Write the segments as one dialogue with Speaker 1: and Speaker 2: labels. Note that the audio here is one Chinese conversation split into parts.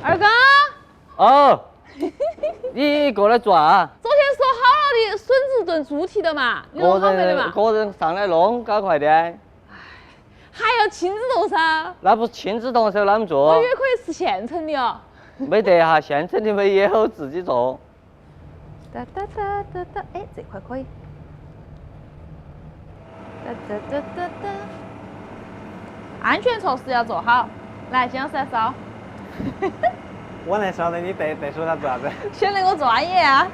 Speaker 1: 二哥，
Speaker 2: 哦，你过来做啊？
Speaker 1: 昨天说好了的笋子炖猪蹄的嘛，你弄好没得嘛？
Speaker 2: 个人上来弄，搞快点。
Speaker 1: 还要亲自动手？
Speaker 2: 那不亲自动手啷么做？
Speaker 1: 我以为可以吃现成的哦。
Speaker 2: 没得哈，现成的没有，自己做。
Speaker 1: 哒哒哒哒哒，哎，这块可以。哒哒哒哒哒。安全措施要做好。来，金老师来烧。
Speaker 3: 我能烧的，你对手他做啥子？
Speaker 1: 显得我专业啊。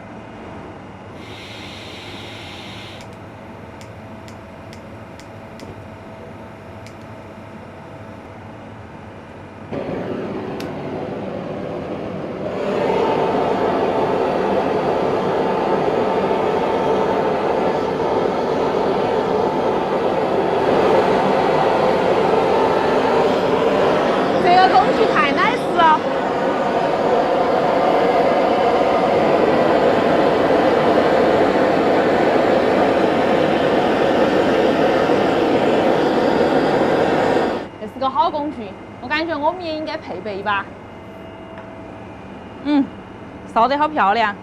Speaker 1: 这个工具太 nice 了。这是个好工具，我感觉我们也应该配备一把。烧得好漂亮。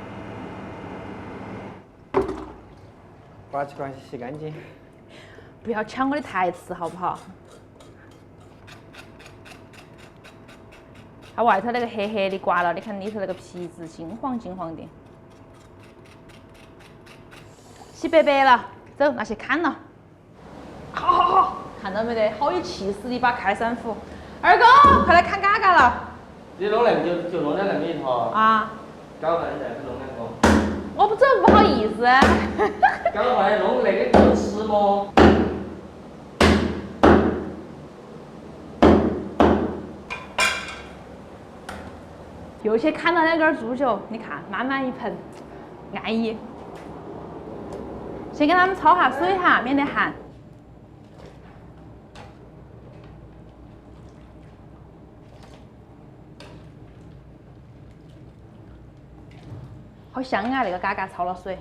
Speaker 3: 刮起关系洗干净。
Speaker 1: 不要抢我的台词好不好？它外头那个黑黑的刮了，你看里头那个皮子金黄金黄的。洗白白了，走，拿去砍了。好好好，看到没得？好有气势的一把开山斧。二哥，快来砍嘎嘎了。
Speaker 2: 你弄那个就弄在那里头。
Speaker 1: 啊。
Speaker 2: 搞完再去弄那个。
Speaker 1: 我不走，不好意思。
Speaker 2: 搞完弄那个就吃么？
Speaker 1: 又去砍了2根猪脚，你看满满一盆，安逸。先给他们焯下水哈，免得寒。好香啊！那个嘎嘎焯了水。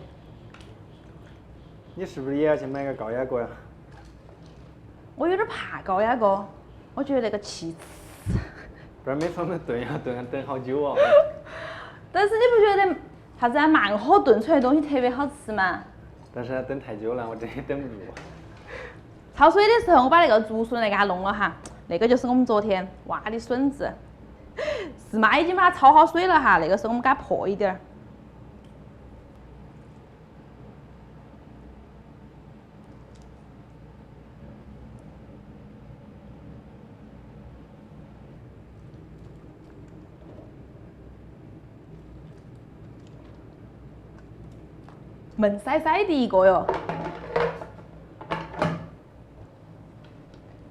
Speaker 3: 你是不是也要去买个高压锅呀？
Speaker 1: 我有点怕高压锅，我觉得那个气刺。
Speaker 3: 不然每次我们炖要等好久哦。
Speaker 1: 但是你不觉得啥子慢火炖出来的东西特别好吃吗？
Speaker 3: 但是等太久了，我真的等不住。
Speaker 1: 焯水的时候，我把那个竹笋来给它弄了哈，那个就是我们昨天挖的笋子。是妈已经把它焯好水了哈，那个时候我们给它破一点儿。闷塞塞的一个哟，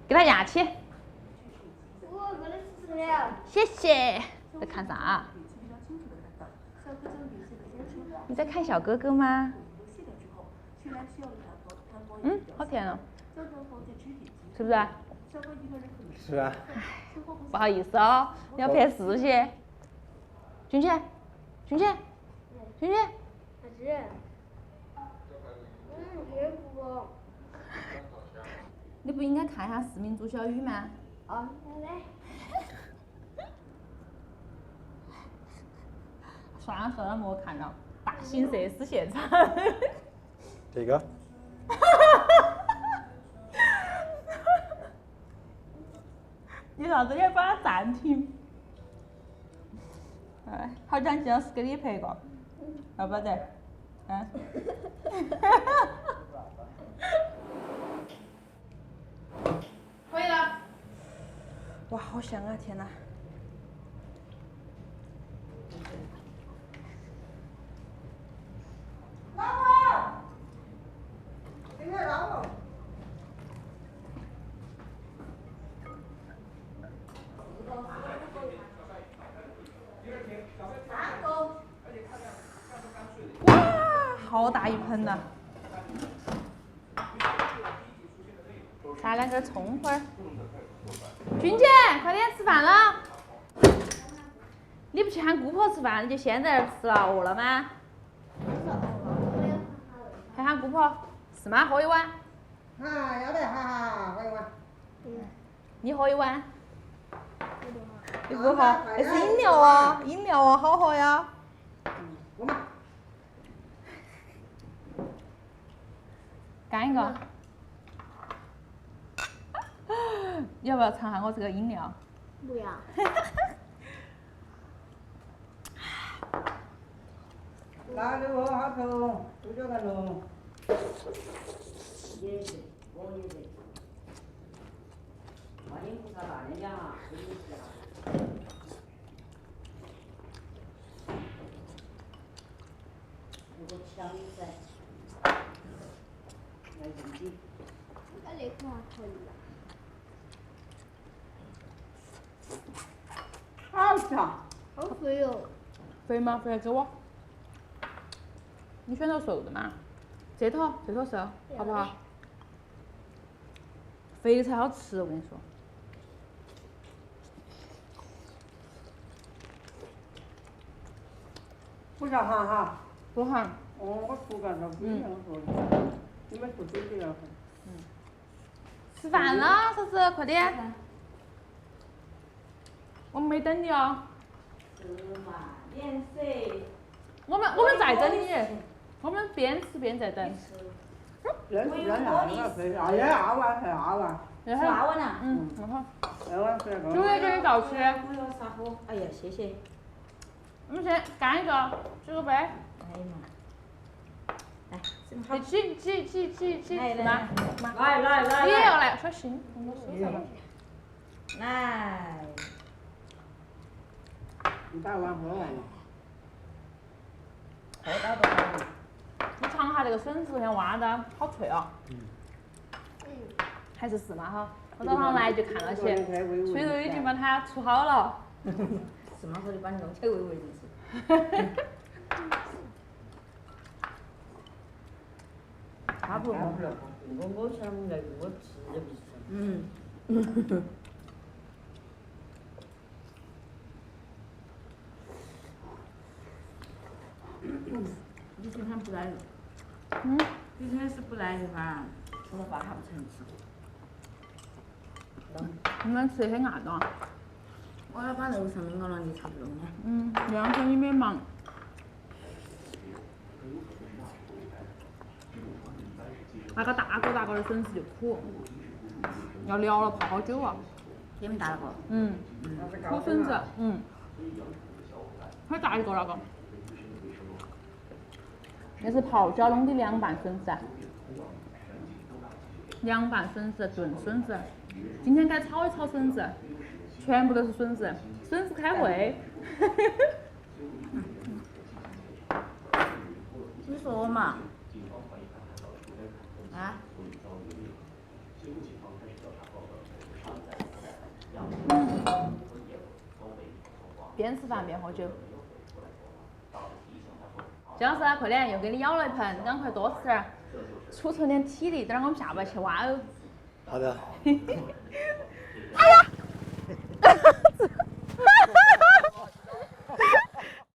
Speaker 1: 给他压起。
Speaker 4: 我给你吃了。
Speaker 1: 谢谢。在看啥？你在看小哥哥吗？好甜哦，是不是？
Speaker 3: 是啊。
Speaker 1: 不好意思哦，你要拍视些。君姐，君姐，君姐。
Speaker 4: 啥子？也不。
Speaker 1: 你不应该看一下四民族小雨吗？
Speaker 4: 哦，来。
Speaker 1: 算了算了，没看到。大型设施现场。
Speaker 3: 这个。
Speaker 1: 你啥子？你还把它暂停？哎，好像金老师给你拍过，要不得？嗯。可以了。哇，好香啊！天哪。
Speaker 5: 老婆，今天老婆。
Speaker 1: 哇，好大一盆呐！撒2根葱花儿。君姐，快点吃饭了。你不去喊姑婆吃饭，你就先在这儿吃了，饿了吗？还喊姑婆，是吗？喝一碗。
Speaker 5: 啊，要得，哈哈，喝一碗。
Speaker 1: 你喝一碗。你不喝？那是饮料啊，饮料啊，好喝呀。
Speaker 5: 我们
Speaker 1: 干一个。你要不要尝下我这个饮料？
Speaker 4: 不要。
Speaker 5: 拿给我好头，不叫他弄。
Speaker 6: 也是，我也是。观音菩萨大人家，真是啊。那个强噻，来自己。
Speaker 4: 那那块可以了。
Speaker 5: 好吃。
Speaker 4: 好肥哦。
Speaker 1: 肥吗？肥给我。你选择瘦的嘛？这坨瘦，好不好？肥的才好吃，我跟你说。
Speaker 5: 不要喊哈。
Speaker 1: 不含。
Speaker 5: 哦，我出干了，不一样说的。你们出水就要喊。
Speaker 1: 吃饭了，嫂子，快点。我们没等你哦。
Speaker 6: 吃嘛，免税。
Speaker 1: 我们在等你，我们边吃边在等。
Speaker 5: 认识人啊，那可以，啊也2万才2万。
Speaker 6: 是2万呐。
Speaker 1: 蛮好。
Speaker 5: 2万块个。
Speaker 1: 九月给你倒吃。
Speaker 6: 我要啥货？哎呀，谢谢。
Speaker 1: 我们先干一个，举个杯。
Speaker 6: 哎呀妈！来，
Speaker 1: 起
Speaker 6: 来
Speaker 1: 嘛。
Speaker 6: 来，
Speaker 1: 你也要来，小心，我们手上。
Speaker 6: 来。
Speaker 5: 100万喝完了。
Speaker 6: 喝到多少？
Speaker 1: 你尝下这个笋子，像挖的，好脆哦。还是嘛哈，我早上来就看到起，水都已经把它出好了。
Speaker 6: 是吗？我就把你弄起来喂喂就是。差不多。我想那个我吃的不是。你今天不来了？今天是不来的话，吃了饭还不成吃。
Speaker 1: 你们吃得很暗的。
Speaker 6: 我要把楼上弄到了，你差不多呢。
Speaker 1: 2天你没忙。那个大个的笋子就苦，要燎了泡好久啊。
Speaker 6: 这么大了个？
Speaker 1: 苦笋子，很大一个那个。那是泡椒弄的凉拌笋子，凉拌笋子、炖笋子。今天该炒一炒笋子，全部都是笋子，笋子开胃。
Speaker 6: 你说嘛？啊？
Speaker 1: 边吃饭边喝酒。姜老师，快点，又给你舀了一盆，赶快多吃点，储存点体力，等会儿我们下班去挖哦。
Speaker 3: 好的。
Speaker 1: 哎呀！